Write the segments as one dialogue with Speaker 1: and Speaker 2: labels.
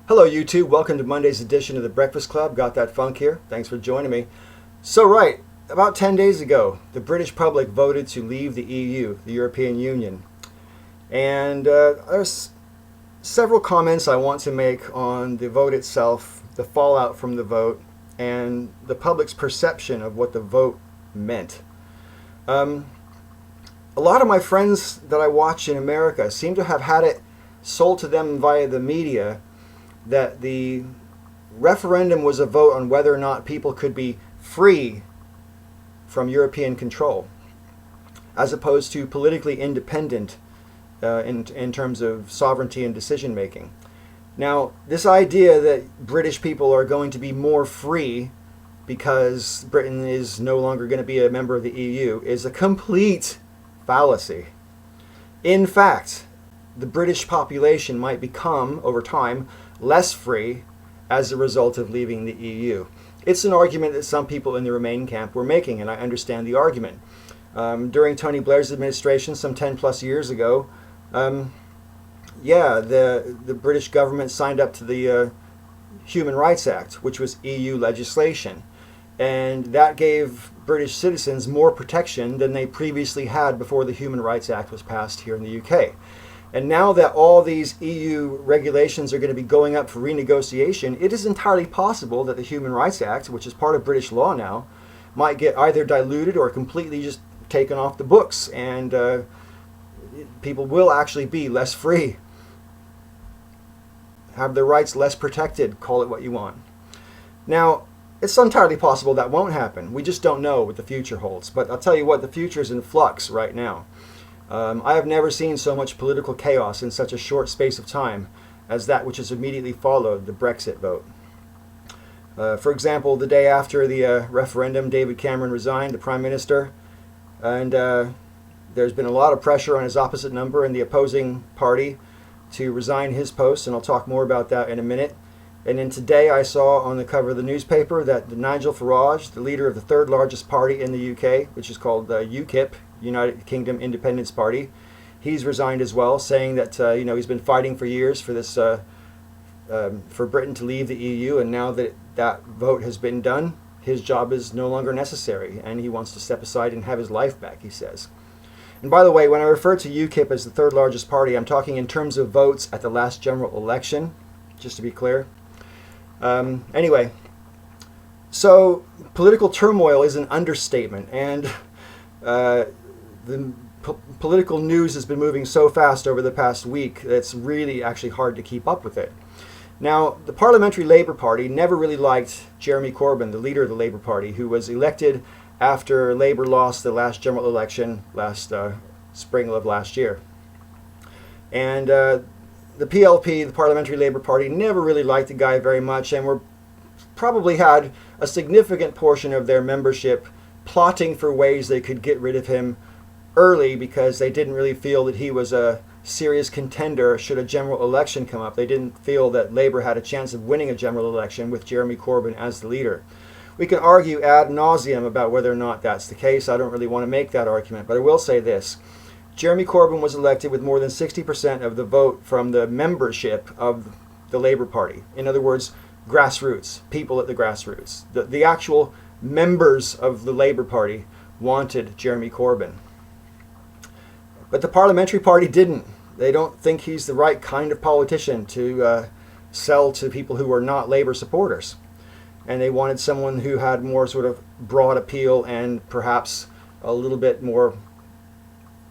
Speaker 1: Hello YouTube, welcome to Monday's edition of The Breakfast Club. Got that funk here. Thanks for joining me. So right, about 10 days ago, the British public voted to leave the EU, the European Union. And there's several comments I want to make on the vote itself, the fallout from the vote, and the public's perception of what the vote meant. A lot of my friends that I watch in America seem to have had it sold to them via the media that the referendum was a vote on whether or not people could be free from European control, as opposed to politically independent in terms of sovereignty and decision making. Now, this idea that British people are going to be more free because Britain is no longer going to be a member of the EU is a complete fallacy. In fact, the British population might become, over time, less free as a result of leaving the EU. It's an argument that some people in the Remain camp were making, and I understand the argument. During Tony Blair's administration, some 10 plus years ago, the British government signed up to the Human Rights Act, which was EU legislation. And that gave British citizens more protection than they previously had before the Human Rights Act was passed here in the UK. And now that all these EU regulations are going to be going up for renegotiation, it is entirely possible that the Human Rights Act, which is part of British law now, might get either diluted or completely just taken off the books, and people will actually be less free, have their rights less protected, call it what you want. Now, it's entirely possible that won't happen. We just don't know what the future holds. But I'll tell you what, the future is in flux right now. I have never seen so much political chaos in such a short space of time as that which has immediately followed the Brexit vote. For example, the day after the referendum, David Cameron resigned, the Prime Minister, and there's been a lot of pressure on his opposite number in the opposing party to resign his post, and I'll talk more about that in a minute. And then today I saw on the cover of the newspaper that Nigel Farage, the leader of the third largest party in the UK, which is called UKIP, United Kingdom Independence Party, he's resigned as well, saying that he's been fighting for years for this for Britain to leave the EU, and now that that vote has been done, his job is no longer necessary, and he wants to step aside and have his life back, he says. And by the way, when I refer to UKIP as the third largest party, I'm talking in terms of votes at the last general election, just to be clear. Anyway, so political turmoil is an understatement, and the political news has been moving so fast over the past week that it's really actually hard to keep up with it. Now, the Parliamentary Labour Party never really liked Jeremy Corbyn, the leader of the Labour Party, who was elected after Labour lost the last general election last spring of last year. And the PLP, the Parliamentary Labour Party, never really liked the guy very much, and probably had a significant portion of their membership plotting for ways they could get rid of him early because they didn't really feel that he was a serious contender should a general election come up. They didn't feel that Labour had a chance of winning a general election with Jeremy Corbyn as the leader. We can argue ad nauseum about whether or not that's the case. I don't really want to make that argument, but I will say this. Jeremy Corbyn was elected with more than 60% of the vote from the membership of the Labour Party. In other words, grassroots, people at the grassroots. The actual members of the Labour Party wanted Jeremy Corbyn. But the Parliamentary Party didn't. They don't think he's the right kind of politician to sell to people who are not Labour supporters. And they wanted someone who had more sort of broad appeal and perhaps a little bit more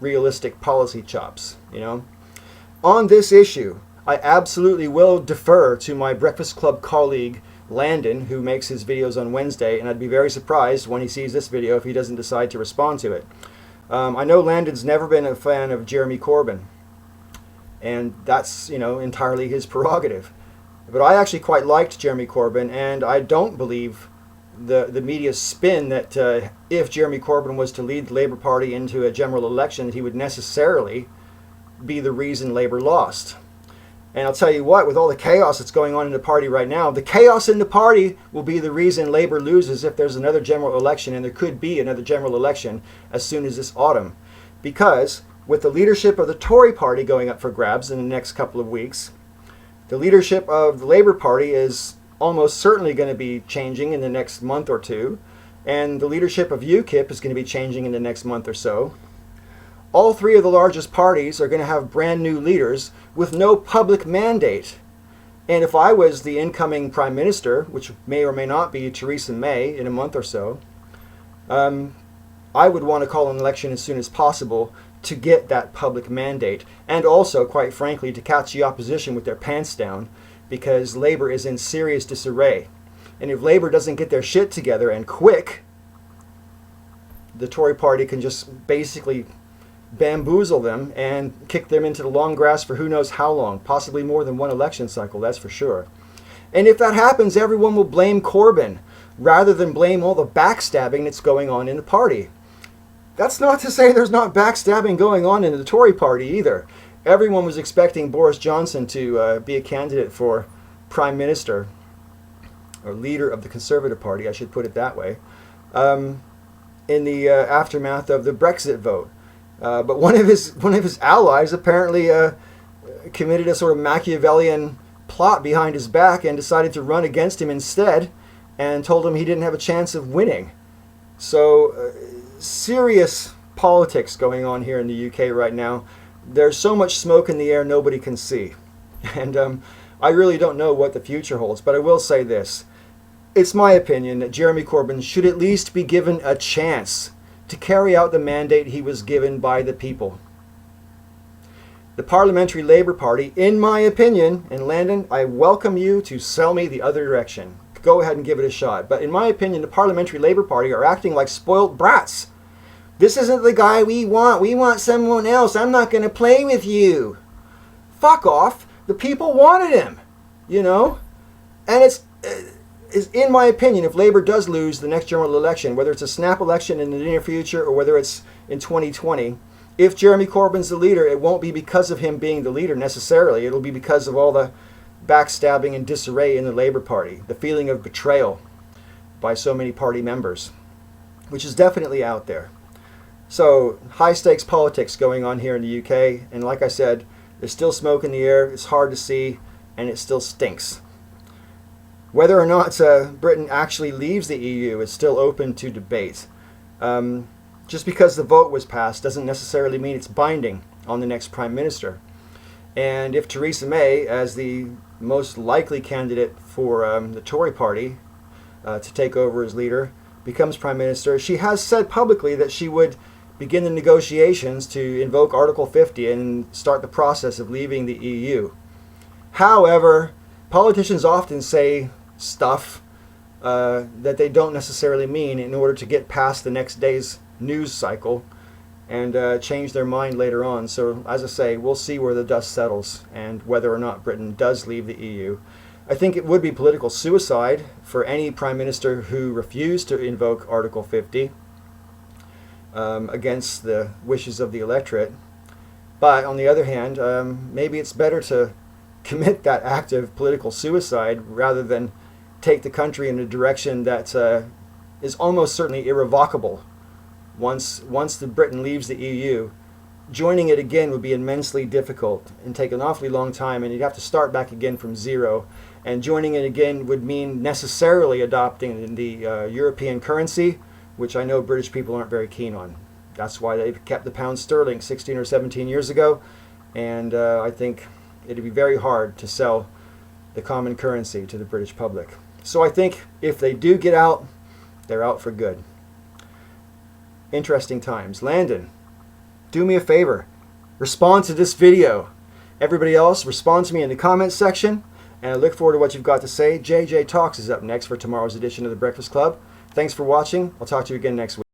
Speaker 1: realistic policy chops, On this issue, I absolutely will defer to my Breakfast Club colleague, Landon, who makes his videos on Wednesday, and I'd be very surprised when he sees this video if he doesn't decide to respond to it. I know Landon's never been a fan of Jeremy Corbyn, and that's, entirely his prerogative. But I actually quite liked Jeremy Corbyn, and I don't believe the media's spin that if Jeremy Corbyn was to lead the Labour Party into a general election, that he would necessarily be the reason Labour lost. And I'll tell you what, with all the chaos that's going on in the party right now, the chaos in the party will be the reason Labour loses if there's another general election, and there could be another general election as soon as this autumn. Because with the leadership of the Tory party going up for grabs in the next couple of weeks, The leadership of the Labour Party is almost certainly going to be changing in the next month or two, and the leadership of UKIP is going to be changing in the next month or so. All three of the largest parties are going to have brand new leaders with no public mandate. And if I was the incoming Prime Minister, which may or may not be Theresa May in a month or so, I would want to call an election as soon as possible to get that public mandate, and also, quite frankly, to catch the opposition with their pants down, because Labour is in serious disarray. And if Labour doesn't get their shit together, and quick, the Tory party can just basically bamboozle them and kick them into the long grass for who knows how long, possibly more than one election cycle, that's for sure. And if that happens, everyone will blame Corbyn, rather than blame all the backstabbing that's going on in the party. That's not to say there's not backstabbing going on in the Tory party either. Everyone was expecting Boris Johnson to be a candidate for Prime Minister, or leader of the Conservative Party, I should put it that way, in the aftermath of the Brexit vote. But one of his allies apparently committed a sort of Machiavellian plot behind his back and decided to run against him instead, and told him he didn't have a chance of winning. So serious politics going on here in the UK right now. There's so much smoke in the air nobody can see. And I really don't know what the future holds, but I will say this. It's my opinion that Jeremy Corbyn should at least be given a chance to carry out the mandate he was given by the people. The Parliamentary Labour Party, in my opinion, and Landon, I welcome you to sell me the other direction. Go ahead and give it a shot. But in my opinion, the Parliamentary Labour Party are acting like spoiled brats. This isn't the guy we want. We want someone else. I'm not going to play with you. Fuck off. The people wanted him, you know? And it's in my opinion, if Labour does lose the next general election, whether it's a snap election in the near future or whether it's in 2020, if Jeremy Corbyn's the leader, it won't be because of him being the leader necessarily. It'll be because of all the backstabbing and disarray in the Labour Party, the feeling of betrayal by so many party members, which is definitely out there. So, high-stakes politics going on here in the UK, and like I said, there's still smoke in the air, it's hard to see, and it still stinks. Whether or not Britain actually leaves the EU is still open to debate. Just because the vote was passed doesn't necessarily mean it's binding on the next Prime Minister. And if Theresa May, as the most likely candidate for the Tory party to take over as leader, becomes Prime Minister, she has said publicly that she would begin the negotiations to invoke Article 50 and start the process of leaving the EU. However, politicians often say stuff that they don't necessarily mean in order to get past the next day's news cycle and change their mind later on. So, as I say, we'll see where the dust settles and whether or not Britain does leave the EU. I think it would be political suicide for any Prime Minister who refused to invoke Article 50 against the wishes of the electorate. But on the other hand, maybe it's better to commit that act of political suicide rather than take the country in a direction that is almost certainly irrevocable. Once the Britain leaves the EU, joining it again would be immensely difficult and take an awfully long time, and you'd have to start back again from zero. And joining it again would mean necessarily adopting the European currency, which I know British people aren't very keen on. That's why they've kept the pound sterling 16 or 17 years ago, and I think it'd be very hard to sell the common currency to the British public. So I think if they do get out, they're out for good. Interesting times. Landon, do me a favor. Respond to this video. Everybody else, respond to me in the comments section, and I look forward to what you've got to say. JJ Talks is up next for tomorrow's edition of The Breakfast Club. Thanks for watching. I'll talk to you again next week.